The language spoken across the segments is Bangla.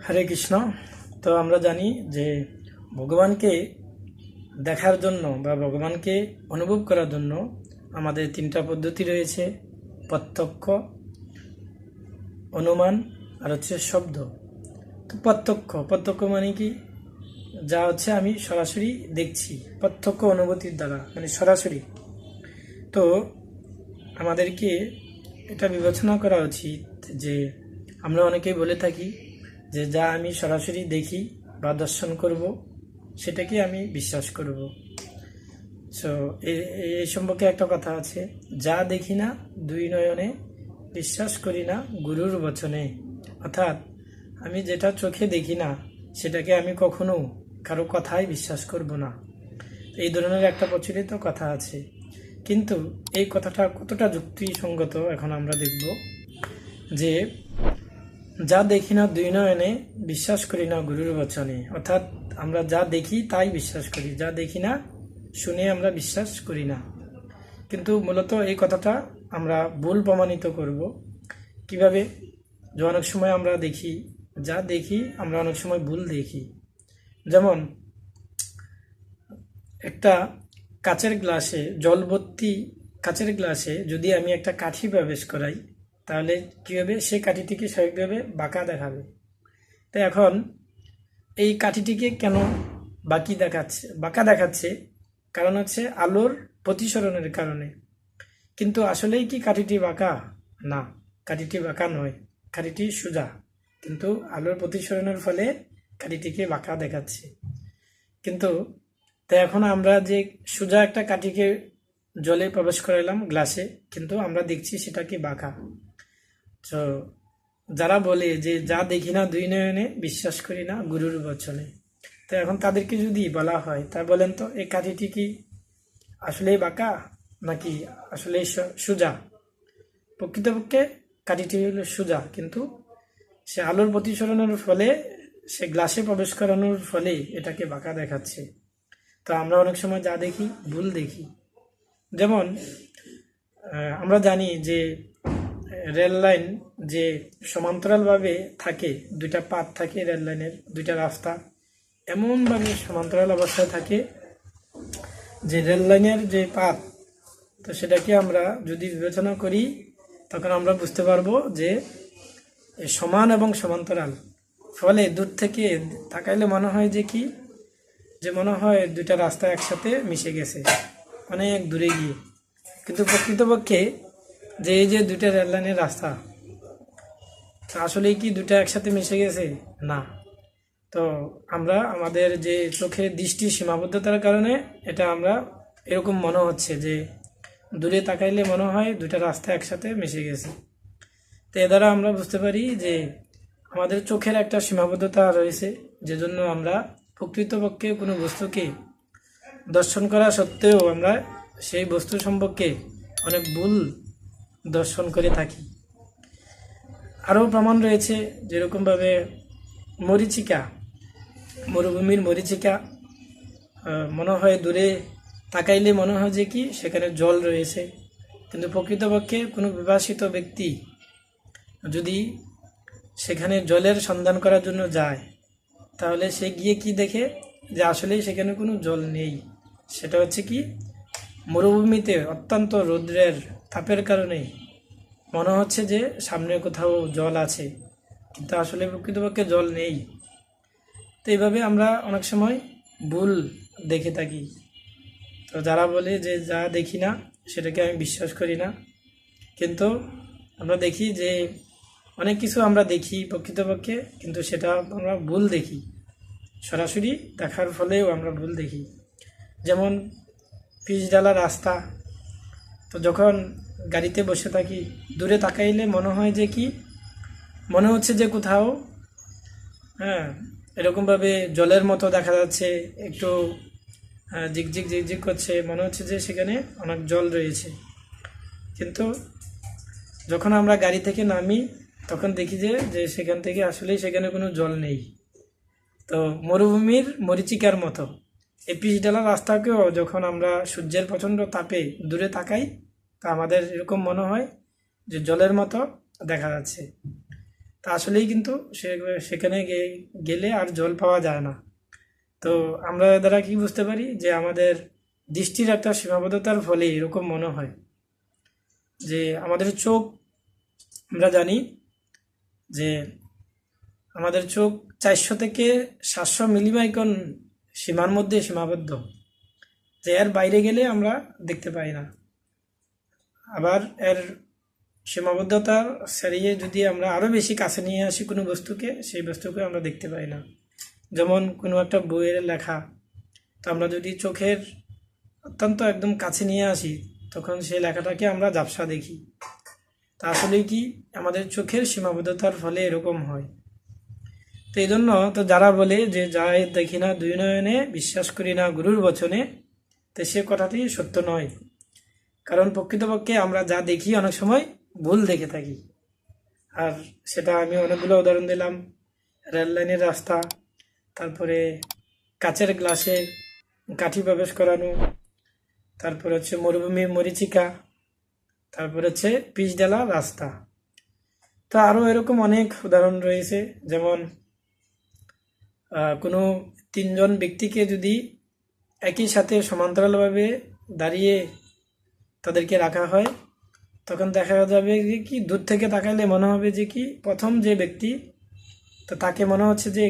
হরে কৃষ্ণ। তো আমরা জানি যে ভগবানকে দেখার জন্য বা ভগবানকে অনুভব করার জন্য আমাদের তিনটা পদ্ধতি রয়েছে: প্রত্যক্ষ, অনুমান আর হচ্ছে শব্দ। তো প্রত্যক্ষ মানে কি? যা হচ্ছে আমি সরাসরি দেখছি, প্রত্যক্ষ অনুভূতির দ্বারা, মানে সরাসরি। তো আমাদেরকে এটা বিবেচনা করা উচিত যে আমরা অনেকেই বলে থাকি যে যা আমি সরাসরি দেখি বা দর্শন করব সেটাকে আমি বিশ্বাস করব। সো এই সম্পর্কে একটা কথা আছে, যা দেখি না দুই নয়নে, বিশ্বাস করি না গুরুর বচনে। অর্থাৎ আমি যেটা চোখে দেখি না সেটাকে আমি কখনো কারো কথায় বিশ্বাস করব না। এই ধরনের একটা প্রচলিত কথা আছে, কিন্তু এই কথাটা কতটা যুক্তিসঙ্গত এখন আমরা দেখব। যে যা দেখি না দুই নয়নে, বিশ্বাস করি না গুরুর বচনে। অর্থাৎ আমরা যা দেখি তাই বিশ্বাস করি, যা দেখি না শুনে আমরা বিশ্বাস করি না। কিন্তু মূলত এই কথাটা আমরা ভুল প্রমাণিত করব কিভাবে? যে অনেক সময় আমরা দেখি, যা দেখি আমরা অনেক সময় ভুল দেখি। যেমন একটা কাচের গ্লাসে, জলভর্তি কাচের গ্লাসে যদি আমি একটা কাঠি প্রবেশ করাই, তাহলে কী হবে? সেই কাঠিটিকে স্বাভাবিকভাবে বাঁকা দেখাবে। তো এখন এই কাঠিটিকে কেন বাঁকা দেখাচ্ছে? কারণ হচ্ছে আলোর প্রতিসরণের কারণে। কিন্তু আসলেই কি কাঠিটি বাঁকা? না, কাঠিটি বাঁকা নয়, কাঠিটি সোজা, কিন্তু আলোর প্রতিসরণের ফলে কাঠিটিকে বাঁকা দেখাচ্ছে। কিন্তু তো এখন আমরা যে সোজা একটা কাঠিকে জলে প্রবেশ করাইলাম গ্লাসে, কিন্তু আমরা দেখছি সেটা কি বাঁকা। তো যারা বলে যে যা দেখি না দুই নয়নে, বিশ্বাস করি না গুরুর বচনে, তো এখন তাদেরকে যদি বলা হয়, তা বলেন তো এই কাঠিটি কি আসলেই বাঁকা নাকি আসলে সোজা? প্রকৃতপক্ষে কাঠিটি হলো সোজা, কিন্তু সে আলোর প্রতিসরণের ফলে, সে গ্লাসে প্রবেশ করানোর ফলে এটাকে বাঁকা দেখাচ্ছে। তো আমরা অনেক সময় যা দেখি ভুল দেখি। যেমন আমরা জানি যে রেল লাইন যে সমান্তরালভাবে থাকে, দুইটা পাত থাকে রেল লাইনের, দুইটা রাস্তা এমনভাবে সমান্তরাল অবস্থায় থাকে যে রেল লাইনের যে পাত, তো সেটাকে আমরা যদি বিবেচনা করি তখন আমরা বুঝতে পারবো যে সমান এবং সমান্তরাল। ফলে দূর থেকে তাকাইলে মনে হয় যে কি, যে মনে হয় দুইটা রাস্তা একসাথে মিশে গেছে অনেক দূরে গিয়ে। কিন্তু প্রকৃতপক্ষে যে এই যে দুইটা রেল লাইনের রাস্তা, আসলে কি দুইটা একসাথে মিশে গেছে? না। তো আমরা আমাদের যে চোখের দৃষ্টি সীমাবদ্ধতার কারণে এটা আমরা এরকম মনে হচ্ছে যে দূরে তাকাইলে মনে হয় দুইটা রাস্তা একসাথে মিশে গেছে। তো এ দ্বারা আমরা বুঝতে পারি যে আমাদের চোখের একটা সীমাবদ্ধতা রয়েছে, যে জন্য আমরা প্রকৃতপক্ষে কোনো বস্তুকে দর্শন করা সত্ত্বেও আমরা সেই বস্তু সম্পর্কে অনেক ভুল দর্শন করে থাকি। আরও প্রমাণ রয়েছে, যেরকমভাবে মরীচিকা, মরুভূমির মরীচিকা, মনে হয় দূরে তাকাইলে মনে হয় যে কি সেখানে জল রয়েছে, কিন্তু প্রকৃতপক্ষে কোনো বিভাসিত ব্যক্তি যদি সেখানে জলের সন্ধান করার জন্য যায়, তাহলে সে গিয়ে কি দেখে? যে আসলেই সেখানে কোনো জল নেই। সেটা হচ্ছে কি, মরুভূমিতে অত্যন্ত রৌদ্রের তাপের কারণে মনে হচ্ছে যে সামনে কোথাও জল আছে, কিন্তু আসলে প্রকৃতপক্ষে জল নেই। তো এইভাবে আমরা অনেক সময় ভুল দেখে থাকি। তো যারা বলে যে যা দেখি না সেটাকে আমি বিশ্বাস করি না, কিন্তু আমরা দেখি যে অনেক কিছু আমরা দেখি প্রকৃতপক্ষে, কিন্তু সেটা আমরা ভুল দেখি, সরাসরি দেখার ফলেও আমরা ভুল দেখি। যেমন পিচঢালা রাস্তা, তো যখন গাড়িতে বসে থাকি দূরে তাকাইলে মনে হয় যে কি, মনে হচ্ছে যে কোথাও এরকমভাবে জলের মতো দেখা যাচ্ছে, একটু ঝিকঝিক ঝিকঝিক করছে, মনে হচ্ছে যে সেখানে অনেক জল রয়েছে। কিন্তু যখন আমরা গাড়ি থেকে নামি তখন দেখি যে সেখান থেকে আসলেই সেখানে কোনো জল নেই। তো মরুভূমির মরীচিকার মতো এই পিচঢালা রাস্তাকেও যখন আমরা সূর্যের প্রচণ্ড তাপে দূরে তাকাই, তা আমাদের এরকম মনে হয় যে জলের মতো দেখা যাচ্ছে। তা আসলেই কিন্তু সেখানে গেলে আর জল পাওয়া যায় না। তো আমরা দ্বারা কি বুঝতে পারি যে আমাদের দৃষ্টির একটা সীমাবদ্ধতার ফলে এরকম মনে হয় যে আমাদের চোখ, আমরা জানি যে আমাদের চোখ 400 থেকে 700 মিলিমাইক্রন সীমার মধ্যে সীমাবদ্ধ, যে এর বাইরে গেলে আমরা দেখতে পাই না। আবার এর সীমাবদ্ধতা ছাড়িয়ে যদি আমরা আরও বেশি কাছে নিয়ে আসি কোনো বস্তুকে, সেই বস্তুকে আমরা দেখতে পাই না। যেমন কোনো একটা বইয়ের লেখা, তো আমরা যদি চোখের অত্যন্ত একদম কাছে নিয়ে আসি, তখন সেই লেখাটাকে আমরা ঝাপসা দেখি। তা আসলে কি আমাদের চোখের সীমাবদ্ধতার ফলে এরকম হয়। তো এই জন্য তো যারা বলে যে যাই দেখি না দুই নয়নে, বিশ্বাস করি না গুরুর বচনে, তো সে কথাটি সত্য নয়। কারণ প্রকৃতপক্ষে আমরা যা দেখি অনেক সময় ভুল দেখে থাকি। আর সেটা আমি অনেকগুলো উদাহরণ দিলাম, রেল লাইনের রাস্তা, তারপরে কাচের গ্লাসে কাঠি প্রবেশ করানো, তারপরে হচ্ছে মরুভূমির মরীচিকা, তারপরে হচ্ছে পিচ ঢালা রাস্তা। তো আরও এরকম অনেক উদাহরণ রয়েছে। যেমন কোনো তিনজন ব্যক্তিকে যদি একই সাথে সমান্তরালভাবে দাঁড়িয়ে তাদেরকে রাখা হয়, তখন দেখা যাবে যে কি দূর থেকে তাকাইলে মনে হবে যে কি প্রথম যে ব্যক্তি, তো তাকে মনে হচ্ছে যে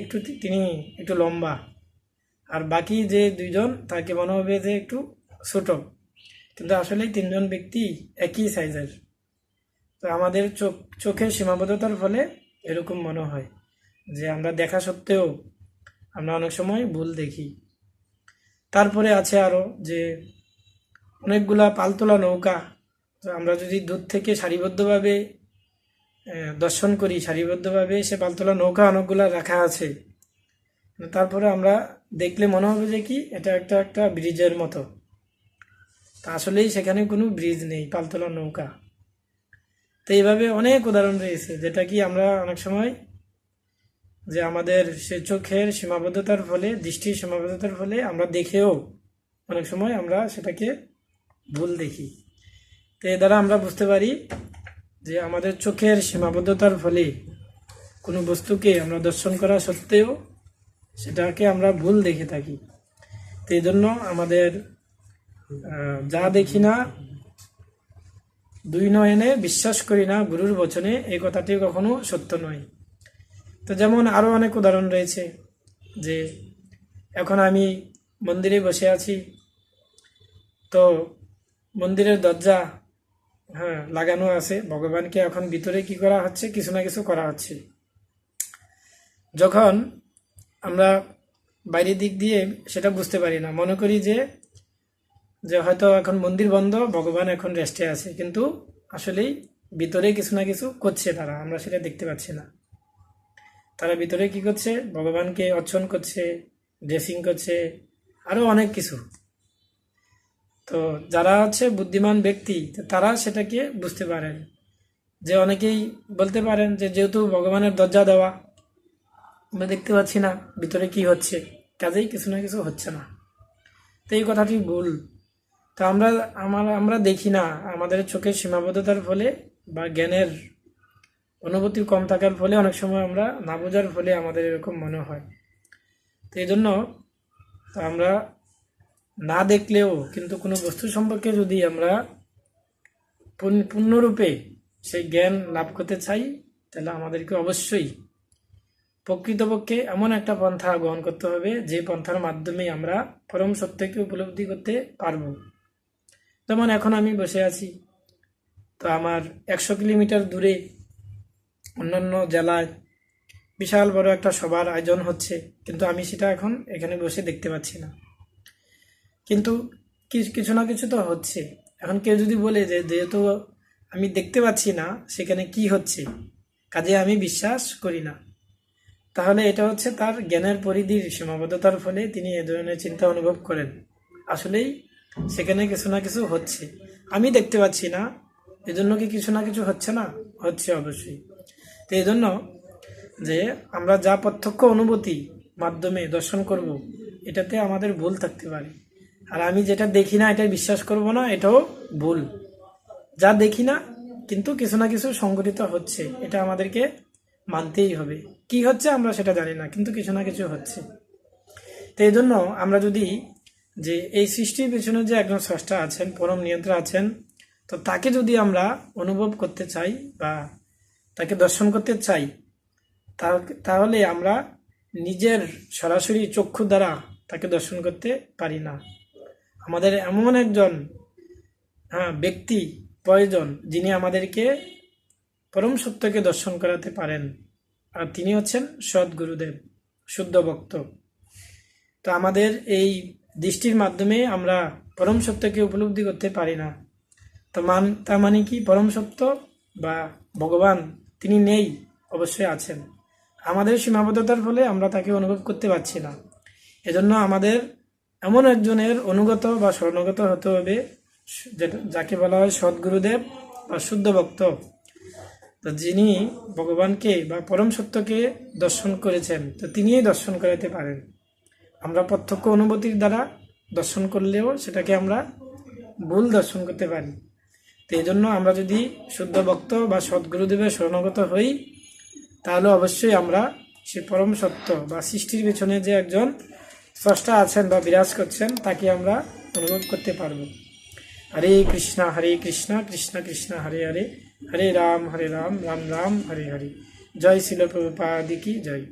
তিনি একটু লম্বা, আর বাকি যে দুইজন তাকে মনে হবে যে একটু ছোট, কিন্তু আসলে তিনজন ব্যক্তি একই সাইজের। তো আমাদের চোখের সীমাবদ্ধতার ফলে এরকম মনে হয় যে আমরা দেখা সত্ত্বেও আমরা অনেক সময় ভুল দেখি। তারপরে আছে আরও যে অনেকগুলা পালতোলা নৌকা, আমরা যদি দূর থেকে সারিবদ্ধভাবে দর্শন করি, সারিবদ্ধভাবে সে পালতোলা নৌকা অনেকগুলা রাখা আছে, তারপরে আমরা দেখলে মনে হবে যে কি এটা একটা ব্রিজের মতো। তা আসলেই সেখানে কোনো ব্রিজ নেই, পালতোলা নৌকা। তো এইভাবে অনেক উদাহরণ রয়েছে, যেটা কি আমরা অনেক সময় যে আমাদের সে চোখের সীমাবদ্ধতার ফলে, দৃষ্টির সীমাবদ্ধতার ফলে আমরা দেখেও অনেক সময় আমরা সেটাকে ভুল দেখি। তো এ দ্বারা আমরা বুঝতে পারি যে আমাদের চোখের সীমাবদ্ধতার ফলে কোনো বস্তুকে আমরা দর্শন করা সত্ত্বেও সেটাকে আমরা ভুল দেখে থাকি। তো এই জন্য আমাদের যা দেখি না দুই নয়নে, বিশ্বাস করি না গুরুর বচনে, এই কথাটি কখনো সত্য নয়। তো যেমন আরও অনেক উদাহরণ রয়েছে যে এখন আমি মন্দিরে বসে আছি, তো মন্দিরের দরজা লাগানো আছে, ভগবানকে এখন ভিতরে কি করা হচ্ছে, কিছু না কিছু করা হচ্ছে। যখন আমরা বাইরের দিক দিয়ে সেটা বুঝতে পারি না, মনে করি যে হয়তো এখন মন্দির বন্ধ, ভগবান এখন রেস্টে আছে, কিন্তু আসলেই ভিতরে কিছু না কিছু করছে তারা, আমরা সেটা দেখতে পাচ্ছি না। তারা ভিতরে কি করছে, ভগবানকে অর্চন করছে, ড্রেসিং করছে, আরও অনেক কিছু। তো যারা হচ্ছে বুদ্ধিমান ব্যক্তি, তারা সেটাকে বুঝতে পারেন। যে অনেকেই বলতে পারেন যে যেহেতু ভগবানের দরজা দেওয়া, আমরা দেখতে পাচ্ছি না ভিতরে কি হচ্ছে, কাজেই কিছু না কিছু হচ্ছে না। তো এই কথাটি ভুল। তো আমরা দেখি না, আমাদের চোখের সীমাবদ্ধতার ফলে বা জ্ঞানের অনুভূতি কম থাকার ফলে অনেক সময় আমরা না বোঝার ফলে আমাদের এরকম মনে হয়। তো এই জন্য আমরা না দেখলেও কিন্তু কোনো বস্তু সম্পর্কে যদি আমরা পূর্ণরূপে সেই জ্ঞান লাভ করতে চাই, তাহলে আমাদেরকে অবশ্যই প্রকৃতপক্ষে এমন একটা পন্থা গ্রহণ করতে হবে যে পন্থার মাধ্যমে আমরা পরম সত্যকে উপলব্ধি করতে পারব। যেমন এখন আমি বসে আছি, তো আমার 100 কিলোমিটার দূরে অন্যান্য জেলায় বিশাল বড় একটা সভার আয়োজন হচ্ছে, কিন্তু আমি সেটা এখন এখানে বসে দেখতে পাচ্ছি না, কিন্তু কিছু না কিছু তো হচ্ছে। এখন কেউ যদি বলে যে যেহেতু আমি দেখতে পাচ্ছি না সেখানে কি হচ্ছে, কাজে আমি বিশ্বাস করি না, তাহলে এটা হচ্ছে তার জ্ঞানের পরিধির সীমাবদ্ধতার ফলে তিনি এ ধরনের চিন্তা অনুভব করেন। আসলেই সেখানে কিছু না কিছু হচ্ছে, আমি দেখতে পাচ্ছি না, এজন্য কি কিছু না কিছু হচ্ছে না? হচ্ছে অবশ্যই। তো এই জন্য যে আমরা যা প্রত্যক্ষ অনুভূতি মাধ্যমে দর্শন করব, এটাতে আমাদের ভুল থাকতে পারে। আর আমি যেটা দেখি না এটা বিশ্বাস করব না, এটাও ভুল। যা দেখি না কিন্তু কিছু না কিছু সংঘটিত হচ্ছে, এটা আমাদেরকে মানতেই হবে। কি হচ্ছে আমরা সেটা জানি না, কিন্তু কিছু না কিছু হচ্ছে। তো এই জন্য আমরা যদি যে এই সৃষ্টির পেছনে যে একজন স্রষ্টা আছেন, পরম নিয়ন্ত্রণ আছেন, তো তাকে যদি আমরা অনুভব করতে চাই বা তাকে দর্শন করতে চাই, তাহলে আমরা নিজের সরাসরি চক্ষু দ্বারা তাকে দর্শন করতে পারি না। আমাদের এমন একজন ব্যক্তি প্রয়োজন যিনি আমাদেরকে পরম সত্যকে দর্শন করাতে পারেন, আর তিনি হচ্ছেন সদ্গুরুদেব, শুদ্ধ ভক্ত। তো আমাদের এই দৃষ্টির মাধ্যমে আমরা পরম সত্যকে উপলব্ধি করতে পারি না। তো তার মানে কি, পরম সত্য বা ভগবান তিনি নেই? অবশ্যই আছেন। আমাদের সীমাবদ্ধতার ফলে আমরা তাকে অনুভব করতে পারছি না। এজন্য আমাদের এমন একজনের অনুগত বা শরণাগত হতে হবে, যাকে বলা হয় সদ্গুরুদেব বা শুদ্ধ ভক্ত। তো যিনি ভগবানকে বা পরম সত্যকে দর্শন করেছেন, তো তিনিই দর্শন করাতে পারেন। আমরা প্রত্যক্ষ অনুভূতির দ্বারা দর্শন করলেও সেটাকে আমরা ভুল দর্শন করতে পারি। তো এই জন্য আমরা যদি শুদ্ধ ভক্ত বা সদ্গুরুদেবের শরণাগত হই, তাহলে অবশ্যই আমরা সে পরম সত্য বা সৃষ্টির পেছনে যে একজন স্রষ্টা আছেন বা বিরাজ করছেন, তাকে আমরা অনুভব করতে পারব। হরে কৃষ্ণ কৃষ্ণ কৃষ্ণ হরে হরে, হরে রাম রাম রাম হরে হরে। জয় শিল প্রভুপাদ কি জয়।